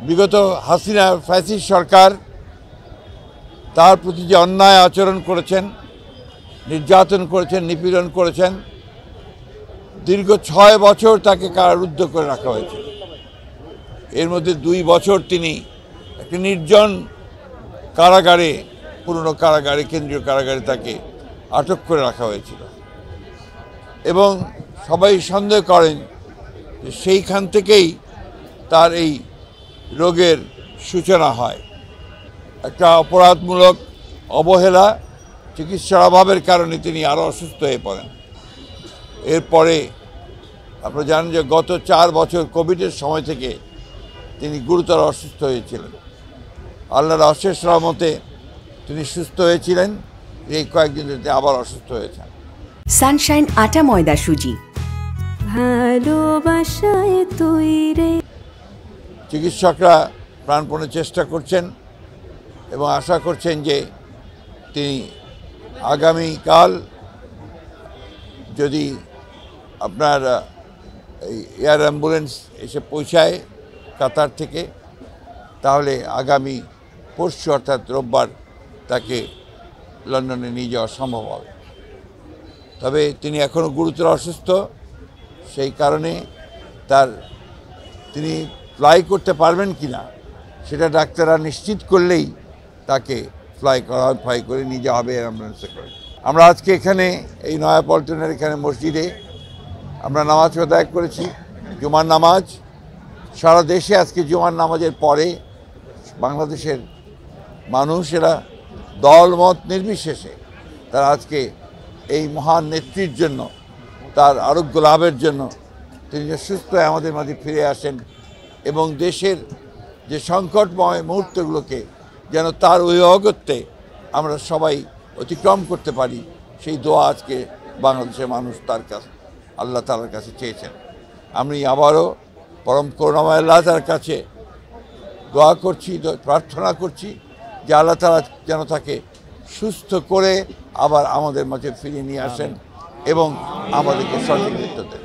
বিগত হাসিনা ফ্যাসিস্ট সরকার তার প্রতি যে অন্যায় আচরণ করেছেন, নির্যাতন করেছেন, নিপীড়ন করেছেন, দীর্ঘ 6 বছর তাকে কারারুদ্ধ করে রাখা হয়েছে। এর মধ্যে 2 বছর তিনি একটি নির্জন কারাগারে, পুরনো কারাগারে, কেন্দ্রীয় কারাগারে তাকে আটক করে রাখা হয়েছিল এবং সবাই সন্দেহ করেন যে সেইখান থেকেই তার এই রোগের সূচনা হয়। একটা অপরাধমূলক অবহেলা, চিকিৎসার অভাবের কারণে তিনি আরও অসুস্থ হয়ে পড়েন। এরপরে আপনারা জানেন যে গত 4 বছর কোভিডের সময় থেকে তিনি গুরুতর অসুস্থ হয়েছিলেন। আল্লাহর অশেষ রহমতে তিনি সুস্থ হয়েছিলেন। এই কয়েকদিন ধরে আবার অসুস্থ হয়েছেন। সানশাইন আটা ময়দা সুজি, ভালোবাসায় তৈরি। চিকিৎসকরা প্রাণপণে চেষ্টা করছেন এবং আশা করছেন যে তিনি আগামীকাল যদি আপনার এই এয়ার অ্যাম্বুলেন্স এসে পৌঁছায় কাতার থেকে, তাহলে আগামী পরশু অর্থাৎ রোববার তাকে লন্ডনে নিয়ে যাওয়া সম্ভব হবে। তবে তিনি এখনও গুরুতর অসুস্থ, সেই কারণে তিনি ফ্লাই করতে পারবেন কি না সেটা ডাক্তাররা নিশ্চিত করলেই তাকে ফ্লাই করে নিয়ে যাওয়া হবে অ্যাম্বুলেন্সে করে। আমরা আজকে এখানে এই নয়াপল্টনের এখানে মসজিদে আমরা নামাজ আদায় করেছি, জুমার নামাজ। সারা দেশে আজকে জুমার নামাজের পরে বাংলাদেশের মানুষেরা দলমত নির্বিশেষে তারা আজকে এই মহান নেত্রীর জন্য, তার আরোগ্য লাভের জন্য, তিনি যে সুস্থ হয়ে আমাদের মাঝে ফিরে আসেন এবং দেশের যে সংকটময় মুহূর্তগুলোকে যেন তার ওই অগত্যে আমরা সবাই অতিক্রম করতে পারি, সেই দোয়া আজকে বাংলাদেশের মানুষ তার কাছে, আল্লাহ তাআলার কাছে চেয়েছেন। আমি আবারও পরম করুণাময় আল্লাহ তাআলার কাছে দোয়া করছি, প্রার্থনা করছি যে আল্লাহ তাআলা যেন তাকে সুস্থ করে আবার আমাদের মাঝে ফিরিয়ে নিয়ে আসেন এবং আমাদেরকে সঠিক নেতৃত্ব দেন।